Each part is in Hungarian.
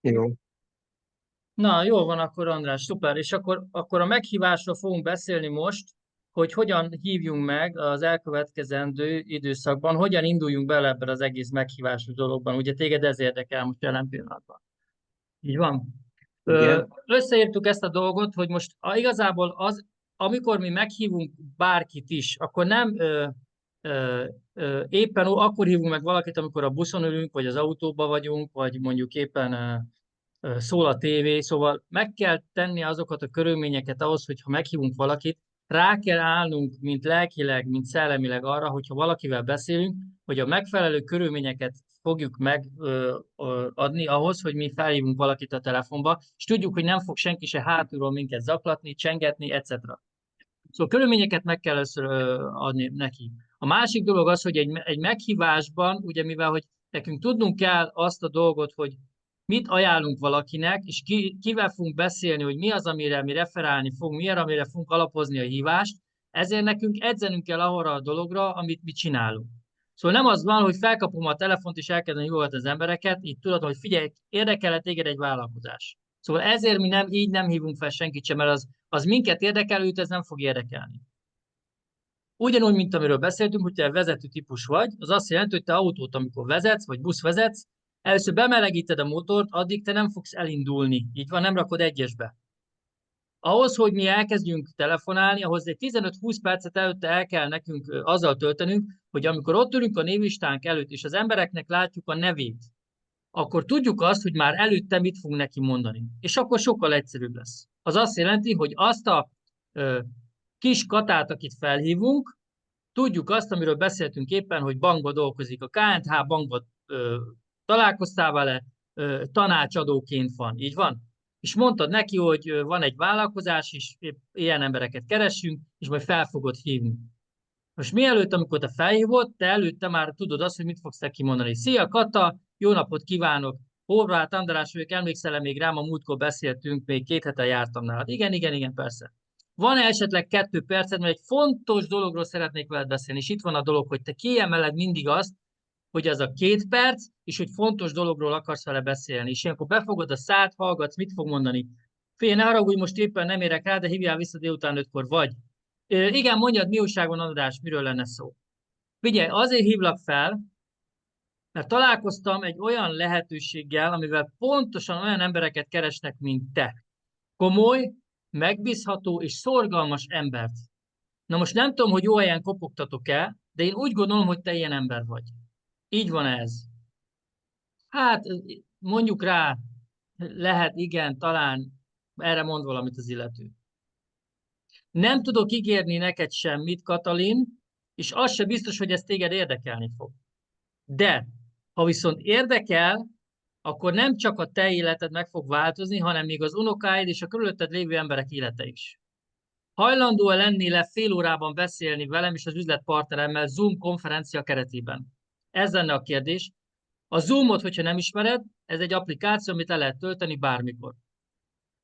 Jó. Na, jól van akkor, András, szuper. És akkor a meghívásról fogunk beszélni most, hogy hogyan hívjunk meg az elkövetkezendő időszakban, hogyan induljunk bele ebben az egész meghívásos dologban. Ugye téged ez érdekel most jelen pillanatban. Így van? Igen. Összeírtuk ezt a dolgot, hogy most igazából amikor mi meghívunk bárkit is, akkor nem éppen akkor hívunk meg valakit, amikor a buszon ülünk, vagy az autóban vagyunk, vagy mondjuk éppen szól a tévé, szóval meg kell tenni azokat a körülményeket ahhoz, hogyha meghívunk valakit, rá kell állnunk, mint lelkileg, mint szellemileg arra, hogyha valakivel beszélünk, hogy a megfelelő körülményeket fogjuk megadni ahhoz, hogy mi felhívunk valakit a telefonba, és tudjuk, hogy nem fog senki se hátulról minket zaklatni, csengetni, etc. Szóval körülményeket meg kell először adni neki. A másik dolog az, hogy egy meghívásban, ugye mivel, hogy nekünk tudnunk kell azt a dolgot, hogy mit ajánlunk valakinek, és kivel fogunk beszélni, hogy mi az, amire mi referálni fogunk, mi az, amire fogunk alapozni a hívást, ezért nekünk edzenünk kell arra a dologra, amit mi csinálunk. Szóval nem az van, hogy felkapom a telefont, és elkezdem hívogatni az embereket, így tudod, hogy figyelj, érdekel-e téged egy vállalkozás. Szóval ezért mi nem, így nem hívunk fel senkit sem, mert az minket érdekel, őt ez nem fog érdekelni. Ugyanúgy, mint amiről beszéltünk, hogy te vezető típus vagy, az azt jelenti, hogy te autót, amikor vezetsz, vagy busz vezetsz, először bemelegíted a motort, addig te nem fogsz elindulni. Így van, nem rakod egyesbe. Ahhoz, hogy mi elkezdjünk telefonálni, ahhoz egy 15-20 percet előtte el kell nekünk azzal töltenünk, hogy amikor ott ülünk a névlistánk előtt, és az embereknek látjuk a nevét, akkor tudjuk azt, hogy már előtte mit fog neki mondani. És akkor sokkal egyszerűbb lesz. Az azt jelenti, hogy azt a ö, kis katát, akit felhívunk, tudjuk azt, amiről beszéltünk éppen, hogy bankban dolgozik. A KNH bankban találkoztál vele, tanácsadóként van. Így van? És mondtad neki, hogy van egy vállalkozás, és épp ilyen embereket keressünk, és majd fel fogod hívni. Most mielőtt, amikor te felhívod, te előtte már tudod azt, hogy mit fogsz neki mondani. Szia Kata, jó napot kívánok! Horváth András vagyok, emlékszel-e még rám, a múltkor beszéltünk, még 2 hete jártam nálad. Igen, igen, igen, persze. Van-e esetleg 2 perced, mert egy fontos dologról szeretnék veled beszélni, és itt van a dolog, hogy te kiemeled mindig azt, hogy az a 2 perc, és hogy fontos dologról akarsz vele beszélni. És ilyenkor befogod a szád, hallgatsz, mit fog mondani. Fél, ne haragudj, most éppen nem érek rá, de hívjál vissza délután 5-kor, vagy. Igen, mondjad, mi újság van, András, miről lenne szó? Figyelj, azért hívlak fel, mert találkoztam egy olyan lehetőséggel, amivel pontosan olyan embereket keresnek, mint te. Komoly, megbízható és szorgalmas embert. Na most nem tudom, hogy jó helyen kopogtatok-e, de én úgy gondolom, hogy te ilyen ember vagy. Így van ez. Hát mondjuk rá, lehet, igen, talán erre mond valamit az illető. Nem tudok ígérni neked semmit, Katalin, és az se biztos, hogy ez téged érdekelni fog. De ha viszont érdekel, akkor nem csak a te életed meg fog változni, hanem még az unokáid és a körülötted lévő emberek élete is. Hajlandó-e lennél fél órában beszélni velem és az üzletpartneremmel Zoom konferencia keretében? Ez lenne a kérdés. A Zoomot, hogyha nem ismered, ez egy applikáció, amit le lehet tölteni bármikor.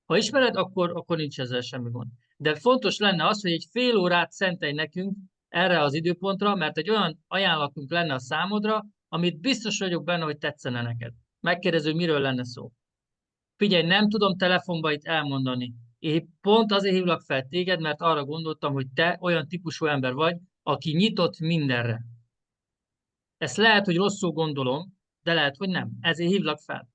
Ha ismered, akkor nincs ezzel semmi gond. De fontos lenne az, hogy egy fél órát szentelj nekünk erre az időpontra, mert egy olyan ajánlatunk lenne a számodra, amit biztos vagyok benne, hogy tetszene neked. Megkérdező, hogy miről lenne szó. Figyelj, nem tudom telefonba itt elmondani. Én pont azért hívlak fel téged, mert arra gondoltam, hogy te olyan típusú ember vagy, aki nyitott mindenre. Ezt lehet, hogy rosszul gondolom, de lehet, hogy nem. Ezért hívlak fel.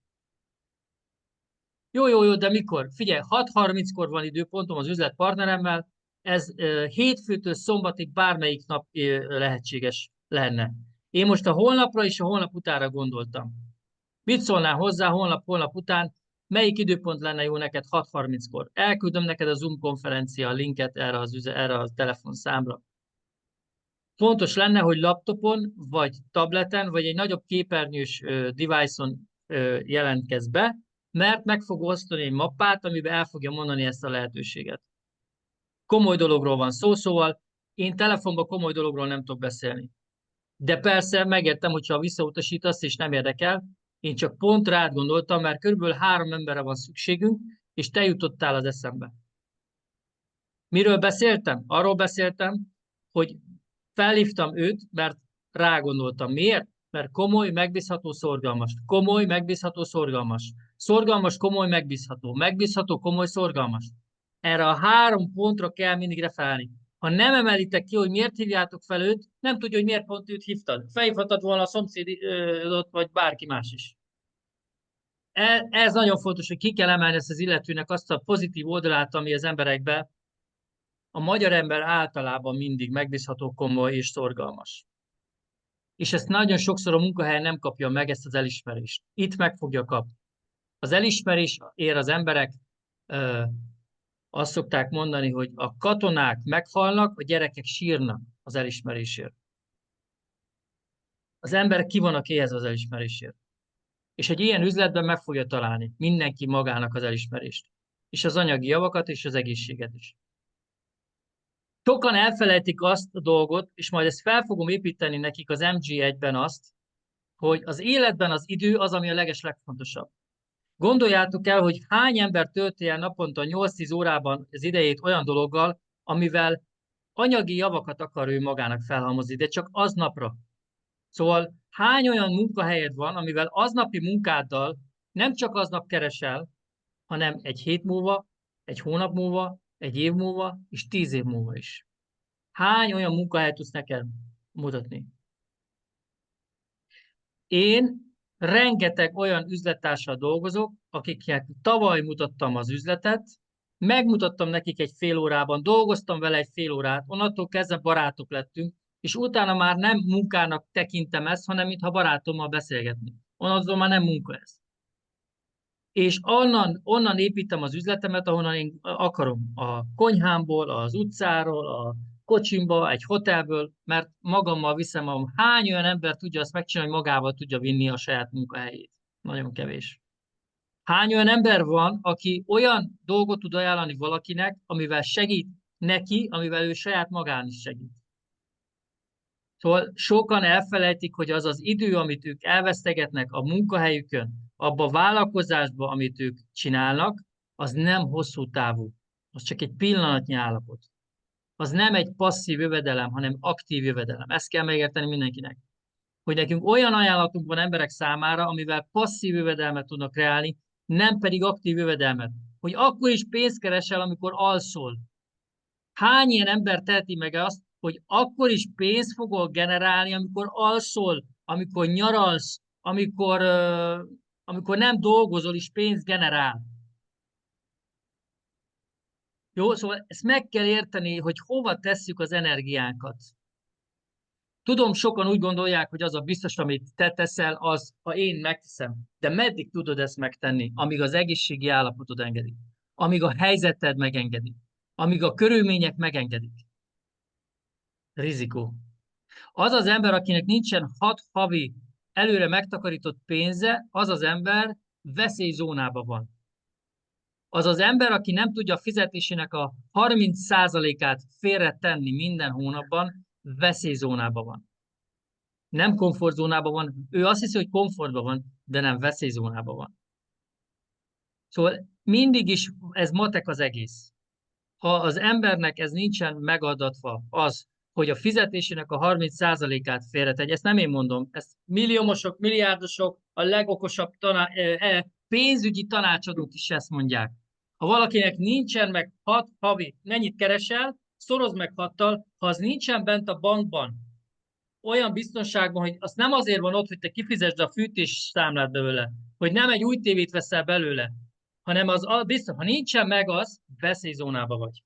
Jó, jó, jó, de mikor? Figyelj, 6:30-kor van időpontom az üzletpartneremmel, ez hétfőtől szombatig bármelyik nap lehetséges lenne. Én most a holnapra és a holnap utánra gondoltam. Mit szólnál hozzá holnap után? Melyik időpont lenne jó neked 6:30-kor? Elküldöm neked a Zoom konferencia linket erre a telefonszámra. Fontos lenne, hogy laptopon, vagy tableten, vagy egy nagyobb képernyős device-on jelentkezz be, mert meg fog osztani egy mappát, amiben el fogja mondani ezt a lehetőséget. Komoly dologról van szó, szóval én telefonban komoly dologról nem tudok beszélni. De persze megértem, hogyha visszautasítasz és nem érdekel, én csak pont rád gondoltam, mert körülbelül 3 emberre van szükségünk, és te jutottál az eszembe. Miről beszéltem? Arról beszéltem, hogy felhívtam őt, mert rágondoltam. Miért? Mert komoly, megbízható, szorgalmas. Komoly, megbízható, szorgalmas. Szorgalmas, komoly, megbízható. Megbízható, komoly, szorgalmas. Erre a 3 pontra kell mindig referálni. Ha nem emelitek ki, hogy miért hívjátok fel őt, nem tudja, hogy miért pont őt hívtad. Felhívhatod volna a szomszédot, vagy bárki más is. Ez nagyon fontos, hogy ki kell emelni ezt az illetőnek azt a pozitív oldalát, ami az emberekben. A magyar ember általában mindig megbízható, komoly és szorgalmas. És ezt nagyon sokszor a munkahelyen nem kapja meg, ezt az elismerést. Itt meg fogja kapni. Az elismerés ér az emberek, azt szokták mondani, hogy a katonák meghalnak, a gyerekek sírnak az elismerésért. Az emberek ki vannak éhezve az elismerésért. És egy ilyen üzletben meg fogja találni mindenki magának az elismerést. És az anyagi javakat, és az egészséget is. Sokan elfelejtik azt a dolgot, és majd ezt fel fogom építeni nekik az MG1-ben azt, hogy az életben az idő az, ami a legfontosabb. Gondoljátok el, hogy hány ember tölti el naponta 8-10 órában az idejét olyan dologgal, amivel anyagi javakat akar ő magának felhalmozni, de csak aznapra. Szóval hány olyan munkahelyed van, amivel aznapi munkáddal nem csak aznap keresel, hanem egy hét múlva, egy hónap múlva, egy év múlva, és 10 év múlva is. Hány olyan munkahelyet tudsz neked mutatni? Én rengeteg olyan üzlettársal dolgozok, akiknek tavaly mutattam az üzletet, megmutattam nekik egy fél órában, dolgoztam vele egy fél órát, onnantól kezdve barátok lettünk, és utána már nem munkának tekintem ezt, hanem mintha barátommal beszélgetni. Onnantól már nem munka ez. És onnan építem az üzletemet, ahonnan én akarom. A konyhámból, az utcáról, a kocsimba, egy hotelből, mert magammal viszem, hány olyan ember tudja azt megcsinálni, hogy magával tudja vinni a saját munkahelyét. Nagyon kevés. Hány olyan ember van, aki olyan dolgot tud ajánlani valakinek, amivel segít neki, amivel ő saját magán is segít. Szóval sokan elfelejtik, hogy az az idő, amit ők elvesztegetnek a munkahelyükön, abba a vállalkozásba, amit ők csinálnak, az nem hosszú távú. Az csak egy pillanatnyi állapot. Az nem egy passzív jövedelem, hanem aktív jövedelem. Ezt kell megérteni mindenkinek. Hogy nekünk olyan ajánlatunk van emberek számára, amivel passzív jövedelmet tudnak kreálni, nem pedig aktív jövedelmet. Hogy akkor is pénzt keresel, amikor alszol. Hány ilyen ember teheti meg azt, hogy akkor is pénzt fogok generálni, amikor alszol, amikor nyaralsz, amikor nem dolgozol, és pénzt generál. Jó, szóval ezt meg kell érteni, hogy hova tesszük az energiánkat. Tudom, sokan úgy gondolják, hogy az a biztos, amit te teszel, az, ha én megteszem. De meddig tudod ezt megtenni? Amíg az egészségi állapotod engedi. Amíg a helyzeted megengedi. Amíg a körülmények megengedik. Rizikó. Az az ember, akinek nincsen 6 havi előre megtakarított pénze, az az ember veszélyzónában van. Az az ember, aki nem tudja a fizetésének a 30%-át félretenni minden hónapban, veszélyzónában van. Nem komfortzónában van. Ő azt hiszi, hogy komfortban van, de nem veszélyzónában van. Szóval mindig is ez matek az egész. Ha az embernek ez nincsen megadatva, az, hogy a fizetésének a 30%-át félretegye, ezt nem én mondom, ezt milliómosok, milliárdosok, a legokosabb pénzügyi tanácsadók is ezt mondják. Ha valakinek nincsen meg 6 havi, mennyit keresel, szorozd meg 6-tal, ha az nincsen bent a bankban, olyan biztonságban, hogy az nem azért van ott, hogy te kifizesd a fűtés számlát belőle, hogy nem egy új tévét veszel belőle, hanem az biztos, ha nincsen meg az, veszélyzónában vagy.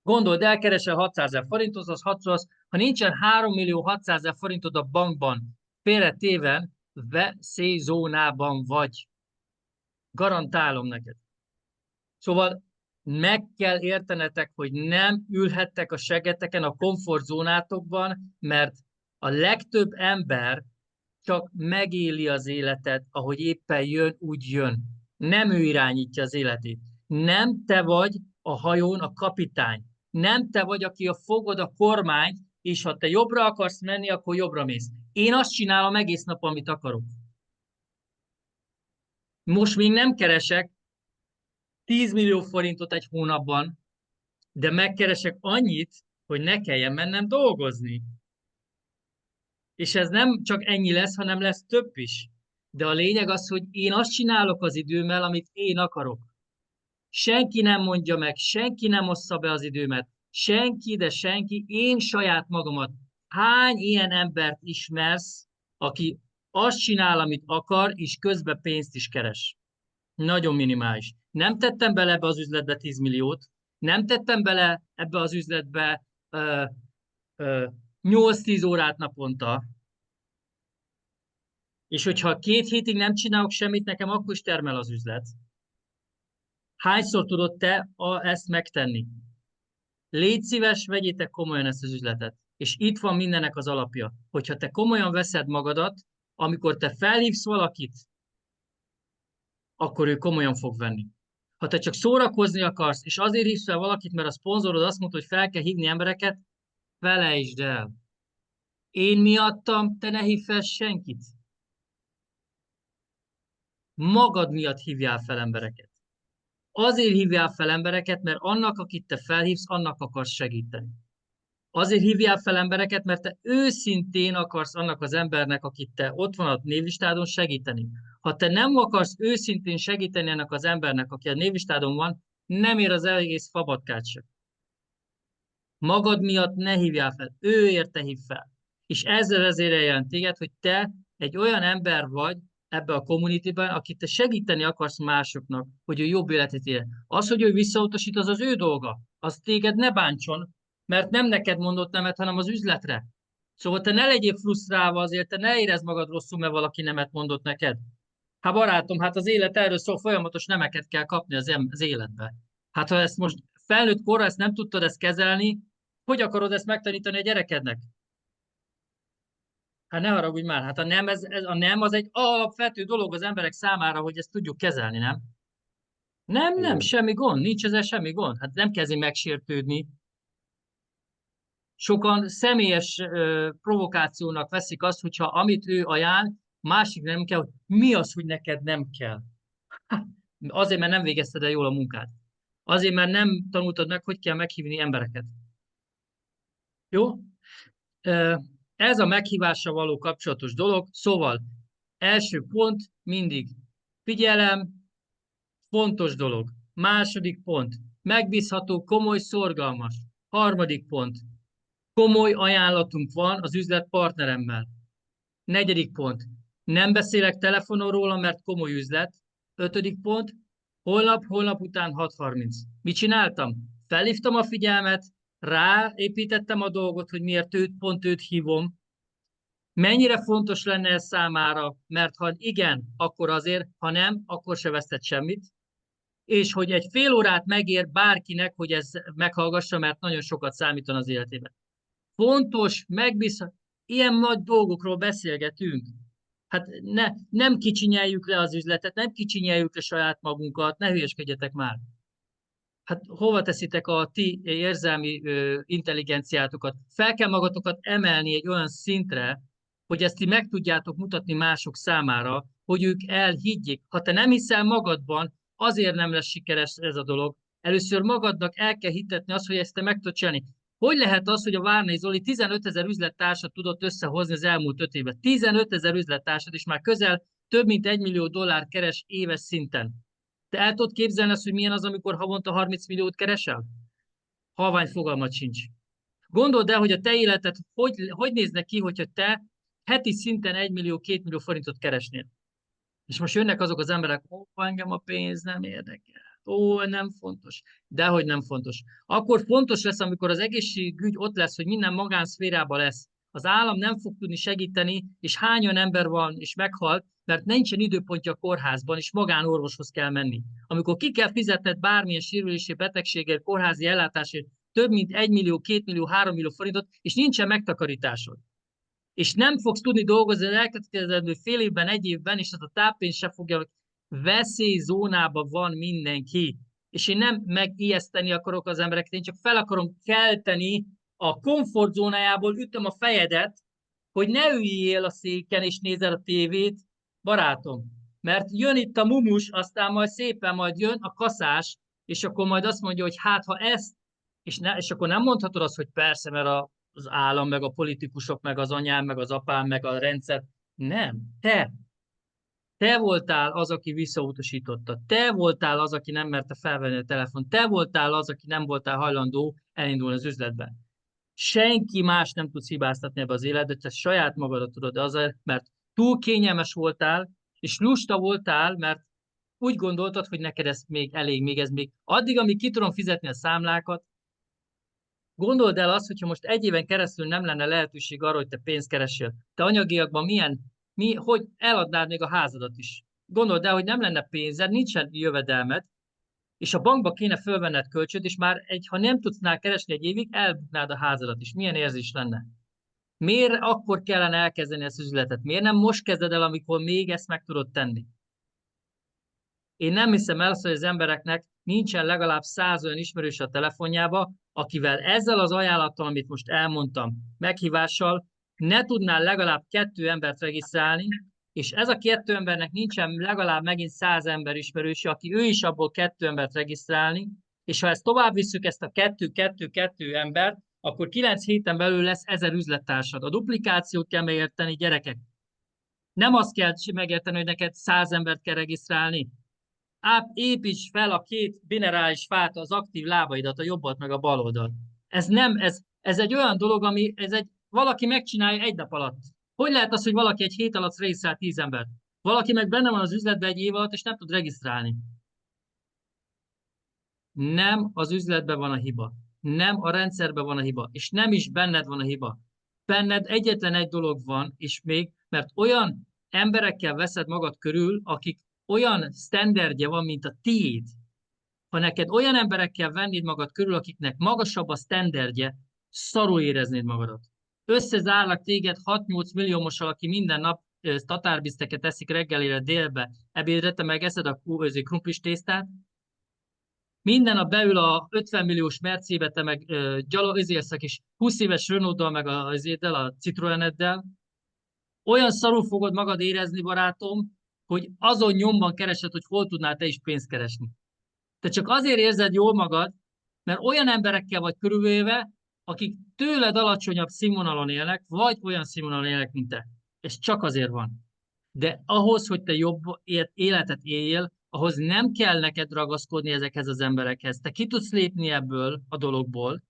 Gondold el, keresel 600 000 forintot, az 600, ha nincsen 3.600.000 forintod a bankban, félretéven, veszélyzónában vagy. Garantálom neked. Szóval meg kell értenetek, hogy nem ülhettek a segeteken a komfortzónátokban, mert a legtöbb ember csak megéli az életet, ahogy éppen jön, úgy jön. Nem ő irányítja az életét. Nem te vagy a hajón a kapitány. Nem te vagy, aki fogod a kormányt, és ha te jobbra akarsz menni, akkor jobbra mész. Én azt csinálom egész nap, amit akarok. Most még nem keresek 10 millió forintot egy hónapban, de megkeresek annyit, hogy ne kelljen mennem dolgozni. És ez nem csak ennyi lesz, hanem lesz több is. De a lényeg az, hogy én azt csinálok az időmmel, amit én akarok. Senki nem mondja meg, senki nem ossza be az időmet. Senki, de senki, én saját magamat. Hány ilyen embert ismersz, aki azt csinál, amit akar, és közben pénzt is keres? Nagyon minimális. Nem tettem bele ebbe az üzletbe 10 milliót, nem tettem bele ebbe az üzletbe ö, 8-10 órát naponta, és hogyha 2 hétig nem csinálok semmit, nekem akkor is termel az üzlet. Hányszor tudod te ezt megtenni? Légy szíves, vegyétek komolyan ezt az üzletet. És itt van mindennek az alapja. Hogyha te komolyan veszed magadat, amikor te felhívsz valakit, akkor ő komolyan fog venni. Ha te csak szórakozni akarsz, és azért hívsz fel valakit, mert a szponzorod azt mondta, hogy fel kell hívni embereket, felejtsd el. Én miattam te ne hívj fel senkit. Magad miatt hívjál fel embereket. Azért hívjál fel embereket, mert annak, akit te felhívsz, annak akarsz segíteni. Azért hívjál fel embereket, mert te őszintén akarsz annak az embernek, akit te ott van a névlistádon, segíteni. Ha te nem akarsz őszintén segíteni ennek az embernek, aki a névlistádon van, nem ér az egész fabatkát sem. Magad miatt ne hívjál fel, ő érte hív fel. És ezzel vezéreljen téged, hogy te egy olyan ember vagy ebbe a communityben, akit te segíteni akarsz másoknak, hogy ő jobb életet éljen. Az, hogy ő visszautasít, az az ő dolga. Az téged ne bántson, mert nem neked mondott nemet, hanem az üzletre. Szóval te ne legyél frusztrálva azért, te ne érezd magad rosszul, mert valaki nemet mondott neked. Hát barátom, hát az élet erről szól, folyamatos nemeket kell kapni az életbe. Hát ha ezt most felnőtt korra ezt nem tudtad ezt kezelni, hogy akarod ezt megtanítani a gyerekednek? Hát ne haragudj már, hát a nem az egy alapvető dolog az emberek számára, hogy ezt tudjuk kezelni, nem? Nem, Igen. semmi gond, nincs ezzel semmi gond. Hát nem kezdi megsértődni. Sokan személyes provokációnak veszik azt, hogyha amit ő ajánl, másik nem kell, hogy mi az, hogy neked nem kell. Azért, mert nem végezted el jól a munkát. Azért, mert nem tanultad meg, hogy kell meghívni embereket. Jó? Ez a meghívással való kapcsolatos dolog. Szóval első pont mindig figyelem, fontos dolog. Második pont, megbízható, komoly, szorgalmas. Harmadik pont, komoly ajánlatunk van az üzletpartneremmel. Negyedik pont, nem beszélek telefonon róla, mert komoly üzlet. Ötödik pont, holnap után 6:30. Mit csináltam? Felhívtam a figyelmet, ráépítettem a dolgot, hogy miért pont őt hívom. Mennyire fontos lenne ez számára, mert ha igen, akkor azért, ha nem, akkor se vesztett semmit. És hogy egy fél órát megér bárkinek, hogy ez meghallgassa, mert nagyon sokat számítan az életében. Fontos, megbízható, ilyen nagy dolgokról beszélgetünk. Hát nem kicsinyeljük le az üzletet, nem kicsinyeljük le saját magunkat, ne hülyeskedjetek már. Hát hova teszitek a ti érzelmi intelligenciátokat? Fel kell magatokat emelni egy olyan szintre, hogy ezt ti meg tudjátok mutatni mások számára, hogy ők elhiggyék. Ha te nem hiszel magadban, azért nem lesz sikeres ez a dolog. Először magadnak el kell hitetni azt, hogy ezt te meg tudod csinálni. Hogy lehet az, hogy a Várnai Zoli 15 000 üzlettársat tudott összehozni az elmúlt 5 évben? 15 000 üzlettársat, és már közel több mint 1 millió dollár keres éves szinten. Te el tudod képzelni azt, hogy milyen az, amikor havonta 30 milliót keresel? Halvány fogalmat sincs. Gondold el, hogy a te életed hogy nézne ki, hogyha te heti szinten 1 millió, 2 millió forintot keresnél. És most jönnek azok az emberek, engem a pénz nem érdekel. Nem fontos. Dehogy nem fontos. Akkor fontos lesz, amikor az egészségügy ott lesz, hogy minden magánszférában lesz. Az állam nem fog tudni segíteni, és hányan ember van, és meghalt, mert nincsen időpontja a kórházban, és magánorvoshoz kell menni. Amikor ki kell fizetned bármilyen sérülési betegségért, kórházi ellátásért több mint 1 millió, 2 millió, 3 millió forintot, és nincsen megtakarításod, és nem fogsz tudni dolgozni az elkövetkezendő fél évben, 1 évben, és az a táppénz se fogja, veszélyzónában van mindenki. És én nem megijeszteni akarok az embereket, én csak fel akarom kelteni a komfortzónájából, ütöm a fejedet, hogy ne üljél a széken és nézel a tévét, barátom. Mert jön itt a mumus, aztán majd szépen majd jön a kaszás, és akkor majd azt mondja, hogy hát ha ezt, és akkor nem mondhatod azt, hogy persze, mert az állam, meg a politikusok, meg az anyám, meg az apám, meg a rendszer. Nem, te. Te voltál az, aki visszautasította. Te voltál az, aki nem merte felvenni a telefont. Te voltál az, aki nem voltál hajlandó elindulni az üzletbe. Senki más nem tudsz hibáztatni ebbe az életbe, te saját magadat tudod, azért, mert túl kényelmes voltál, és lusta voltál, mert úgy gondoltad, hogy neked ez még elég, még ez még addig, amíg ki tudom fizetni a számlákat. Gondold el azt, hogyha most egy éven keresztül nem lenne lehetőség arra, hogy te pénzt keressél. Te anyagiakban hogy eladnád még a házadat is. Gondold el, hogy nem lenne pénzed, nincsen jövedelmed, és a bankba kéne fölvenned kölcsönt, és már ha nem tudnál keresni egy évig, elbuknád a házadat is. Milyen érzés lenne? Miért akkor kellene elkezdeni ezt az üzletet? Miért nem most kezded el, amikor még ezt meg tudod tenni? Én nem hiszem el, hogy az embereknek nincsen legalább 100 olyan ismerős a telefonjába, akivel ezzel az ajánlattal, amit most elmondtam, meghívással, ne tudnál legalább 2 embert regisztrálni, és ez a 2 embernek nincsen legalább megint 100 ember ismerőse, aki ő is abból 2 embert regisztrálni, és ha ezt tovább visszük, ezt a 2 embert, akkor 9 héten belül lesz 1000 üzlettársad. A duplikációt kell megérteni, gyerekek. Nem azt kell megérteni, hogy neked 100 embert kell regisztrálni. Építs fel a 2 binerális fát, az aktív lábaidat, a jobbat meg a bal oldalt. Ez egy olyan dolog, valaki megcsinálja egy nap alatt. Hogy lehet az, hogy valaki egy hét alatt regisztrál 10 embert? Valaki meg benne van az üzletben egy év alatt, és nem tud regisztrálni. Nem az üzletben van a hiba. Nem a rendszerben van a hiba. És nem is benned van a hiba. Benned egyetlen egy dolog van, és még, mert olyan emberekkel veszed magad körül, akik olyan sztenderdje van, mint a tiéd. Ha neked olyan emberekkel vennéd magad körül, akiknek magasabb a sztenderdje, szarul éreznéd magadat. Összezárlak téged 6-8 milliómossal, aki minden nap tatárbiszteket eszik reggelire, délbe, ebédre, te meg eszed a krumplis tésztát, minden nap beül a 50 milliós Mercébe, te meg gyalogizélsz a kis 20 éves Renault-dal, meg a Citroeneddel. Olyan szarul fogod magad érezni, barátom, hogy azon nyomban keresed, hogy hol tudnál te is pénzt keresni. Te csak azért érzed jól magad, mert olyan emberekkel vagy körülvéve, akik tőled alacsonyabb színvonalon élnek, vagy olyan színvonalon élnek, mint te. Ez csak azért van. De ahhoz, hogy te jobb életet éljél, ahhoz nem kell neked ragaszkodni ezekhez az emberekhez. Te ki tudsz lépni ebből a dologból,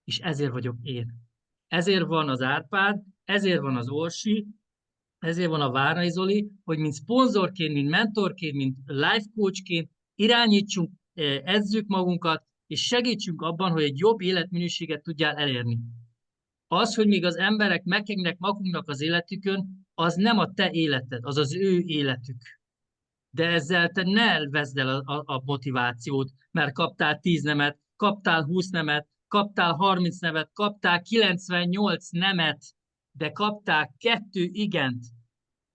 és ezért vagyok én. Ezért van az Árpád, ezért van az Orsi, ezért van a Várnai Zoli, hogy mint szponzorként, mint mentorként, mint life coachként irányítsunk, edzük magunkat, és segítsünk abban, hogy egy jobb életminőséget tudjál elérni. Az, hogy még az emberek megkengnek magunknak az életükön, az nem a te életed, az az ő életük. De ezzel te ne veszd el a motivációt, mert kaptál 10 nemet, kaptál 20 nemet, kaptál 30 nemet, kaptál 98 nemet, de kaptál 2 igent.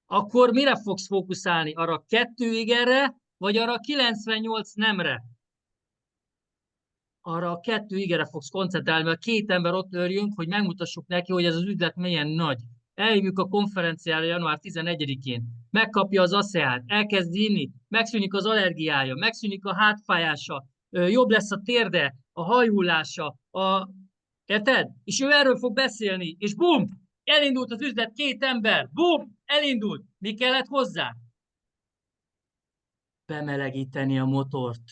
Akkor mire fogsz fókuszálni? Arra 2 igenre, vagy arra 98 nemre? Arra a 2 igenre fogsz koncentrálni, mert 2 ember ott örjünk, hogy megmutassuk neki, hogy ez az üzlet milyen nagy. Eljövünk a konferenciára január 11-én, megkapja az ASEÁT, elkezd inni, megszűnik az allergiája, megszűnik a hátfájása, jobb lesz a térde, a hajhullása, érted? És ő erről fog beszélni, és bum, elindult az üzlet, 2 ember, bum, elindult. Mi kellett hozzá? Bemelegíteni a motort.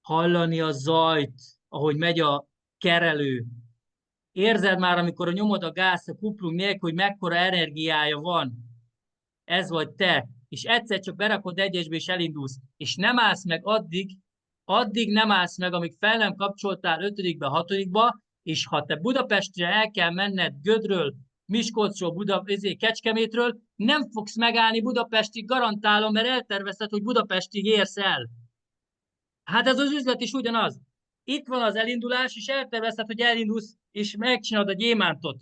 Hallani a zajt, ahogy megy a kerelő. Érzed már, amikor nyomod a gázt a kuplung nélkül, hogy mekkora energiája van. Ez vagy te. És egyszer csak berakod egyesbe, és elindulsz. És nem állsz meg addig nem állsz meg, amíg fel nem kapcsoltál 5-be, 6-ba, és ha te Budapestre el kell menned Gödről, Miskolcról, Kecskemétről, nem fogsz megállni Budapestig, garantálom, mert eltervezted, hogy Budapestig érsz el. Hát ez az üzlet is ugyanaz. Itt van az elindulás, és eltervezted, hogy elindulsz, és megcsinálod a gyémántot.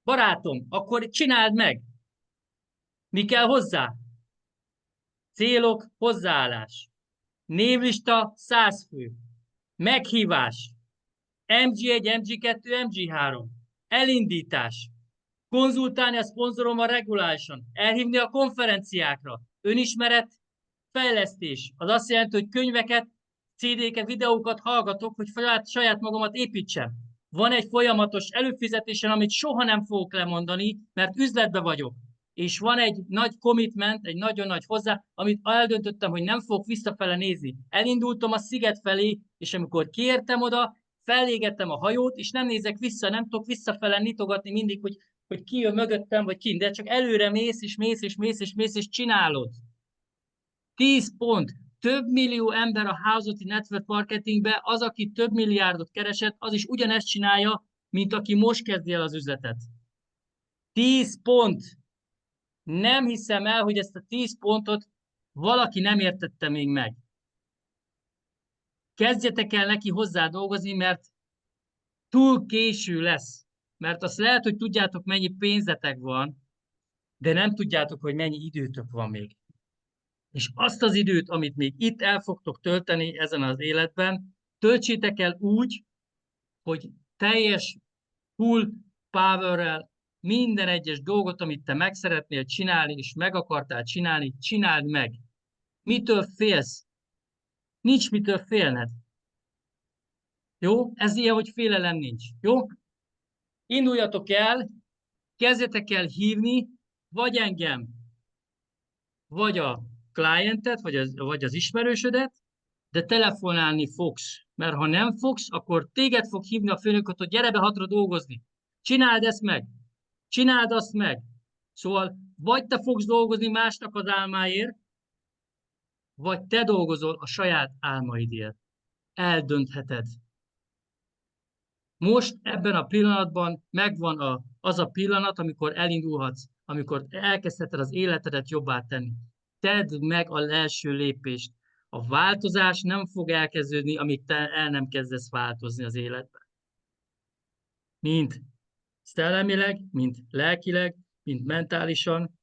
Barátom, akkor csináld meg. Mi kell hozzá? Célok, hozzáállás. Névlista 100 fő. Meghívás. MG1, MG2, MG3. Elindítás. Konzultálni a szponzorommal regulárisan. Elhívni a konferenciákra. Önismeret, fejlesztés. Az azt jelenti, hogy könyveket, CD-ket, videókat hallgatok, hogy saját magamat építsem. Van egy folyamatos előfizetésem, amit soha nem fogok lemondani, mert üzletbe vagyok. és van egy nagy commitment, egy nagyon nagy hozzá, amit eldöntöttem, hogy nem fogok visszafele nézni. Elindultam a sziget felé, és amikor kiértem oda, felégettem a hajót, és nem nézek vissza, nem tudok visszafele nyitogatni mindig, hogy ki jön mögöttem, vagy ki, de csak előre mész, és mész, és mész, és mész, és csinálod. 10 pont. Több millió ember a hálózati network marketingbe, az, aki több milliárdot keresett, az is ugyanezt csinálja, mint aki most kezdi el az üzletet. 10 pont. Nem hiszem el, hogy ezt a 10 pontot valaki nem értette még meg. Kezdjetek el neki hozzá dolgozni, mert túl késő lesz. Mert azt lehet, hogy tudjátok, mennyi pénzetek van, de nem tudjátok, hogy mennyi időtök van még. És azt az időt, amit még itt el fogtok tölteni ezen az életben, töltsétek el úgy, hogy teljes full powerrel minden egyes dolgot, amit te meg szeretnél csinálni, és meg akartál csinálni, csináld meg. Mitől félsz? Nincs mitől félned. Jó? Ez ilyen, hogy félelem nincs. Jó? Induljatok el, kezdjetek el hívni, vagy engem, vagy a klientet, vagy az ismerősödet, de telefonálni fogsz. Mert ha nem fogsz, akkor téged fog hívni a főnököt, hogy gyere be 6-ra dolgozni. Csináld ezt meg. Csináld azt meg. Szóval vagy te fogsz dolgozni másnak az álmáért, vagy te dolgozol a saját álmaidért. Eldöntheted. Most ebben a pillanatban megvan az a pillanat, amikor elindulhatsz, amikor elkezdheted az életedet jobbá tenni. Tedd meg az első lépést. A változás nem fog elkezdődni, amíg te el nem kezdesz változni az életben. Mind szellemileg, mind lelkileg, mind mentálisan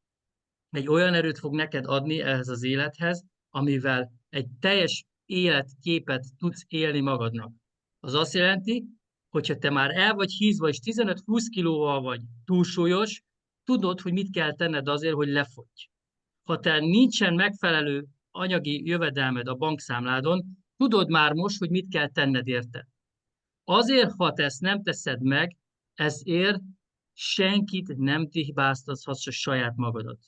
egy olyan erőt fog neked adni ehhez az élethez, amivel egy teljes életképet tudsz élni magadnak. Az azt jelenti, hogyha te már el vagy hízva, és 15-20 kilóval vagy túlsúlyos, tudod, hogy mit kell tenned azért, hogy lefogyj. Ha te nincsen megfelelő anyagi jövedelmed a bankszámládon, tudod már most, hogy mit kell tenned érte. Azért, ha te ezt nem teszed meg, ezért senkit nem hibáztathatsz, a saját magadat.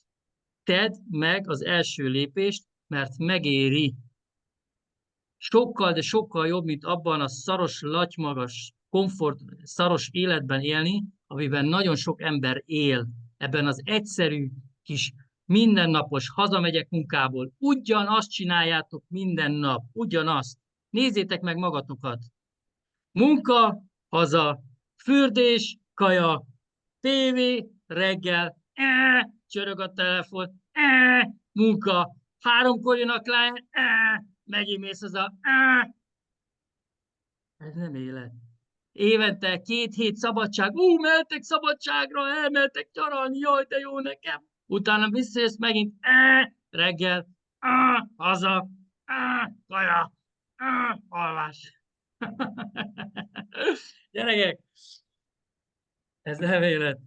Tedd meg az első lépést, mert megéri. Sokkal, de sokkal jobb, mint abban a szaros, latymagas, komfort, szaros életben élni, amiben nagyon sok ember él. Ebben az egyszerű kis mindennapos, hazamegyek munkából, ugyanazt csináljátok minden nap, ugyanazt. Nézzétek meg magatokat. Munka, haza, fürdés, kaja, tévé, reggel, csörög a telefon, munka, 3-kor jön a client, megint mész haza, ez nem élet. Évente 2 hét szabadság, mehetek szabadságra, elmehetek nyaralni, jaj, de jó nekem. Utána visszajössz megint, reggel, haza, kaja, alvás. Gyerekek, ez nem élet.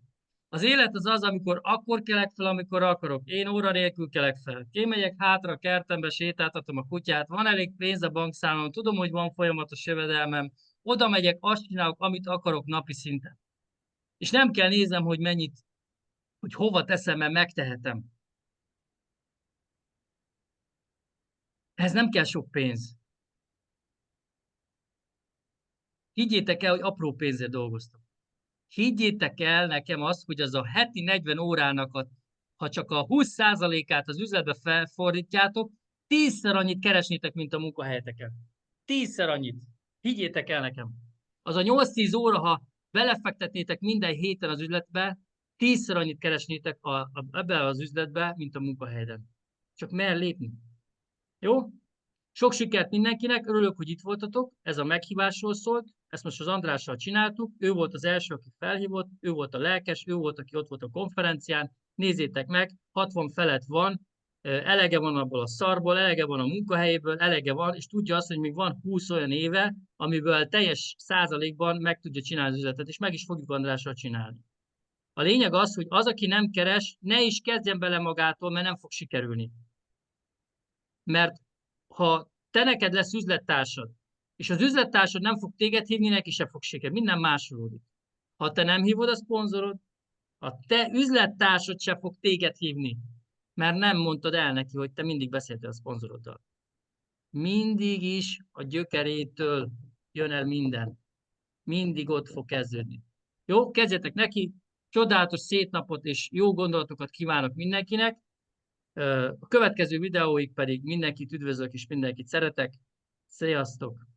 Az élet az az, amikor akkor kelek fel, amikor akarok. Én óra nélkül kelek fel. Kimegyek hátra a kertembe, sétáltatom a kutyát, van elég pénz a bankszámlán, tudom, hogy van folyamatos jövedelmem, oda megyek, azt csinálok, amit akarok napi szinten. És nem kell néznem, hogy mennyit, hogy hova teszem, mert megtehetem. Ez nem kell sok pénz. Higgyétek el, hogy apró pénzért dolgoztam. Higgyétek el nekem azt, hogy az a heti 40 órának, ha csak a 20%-át az üzletbe felfordítjátok, 10-szer annyit keresnétek, mint a munkahelyeteken. 10-szer annyit. Higgyétek el nekem. Az a 8-10 óra, ha belefektetnétek minden héten az üzletbe, 10-szer annyit keresnétek ebbe az üzletbe, mint a munkahelyeden. Csak mer lépni. Jó? Sok sikert mindenkinek, örülök, hogy itt voltatok, ez a meghívásról szólt, ezt most az Andrással csináltuk, ő volt az első, aki felhívott, ő volt a lelkes, ő volt, aki ott volt a konferencián, nézzétek meg, 60 felett van, elege van abból a szarból, elege van a munkahelyéből, elege van, és tudja azt, hogy még van 20 olyan éve, amiből teljes százalékban meg tudja csinálni az üzletet, és meg is fogjuk Andrással csinálni. A lényeg az, hogy az, aki nem keres, ne is kezdjen bele magától, mert nem fog sikerülni. Mert ha te neked lesz üzlettársad, és az üzlettársad nem fog téged hívni, neki se fog sikerülni, minden másolódik. Ha te nem hívod a szponzorod, A te üzlettársad se fog téged hívni, mert nem mondtad el neki, hogy te mindig beszéltél a szponzoroddal. Mindig is a gyökerétől jön el minden. Mindig ott fog kezdődni. Jó, kezdjetek neki, csodálatos szép napot és jó gondolatokat kívánok mindenkinek. A következő videóig pedig mindenkit üdvözlök és mindenkit szeretek. Sziasztok!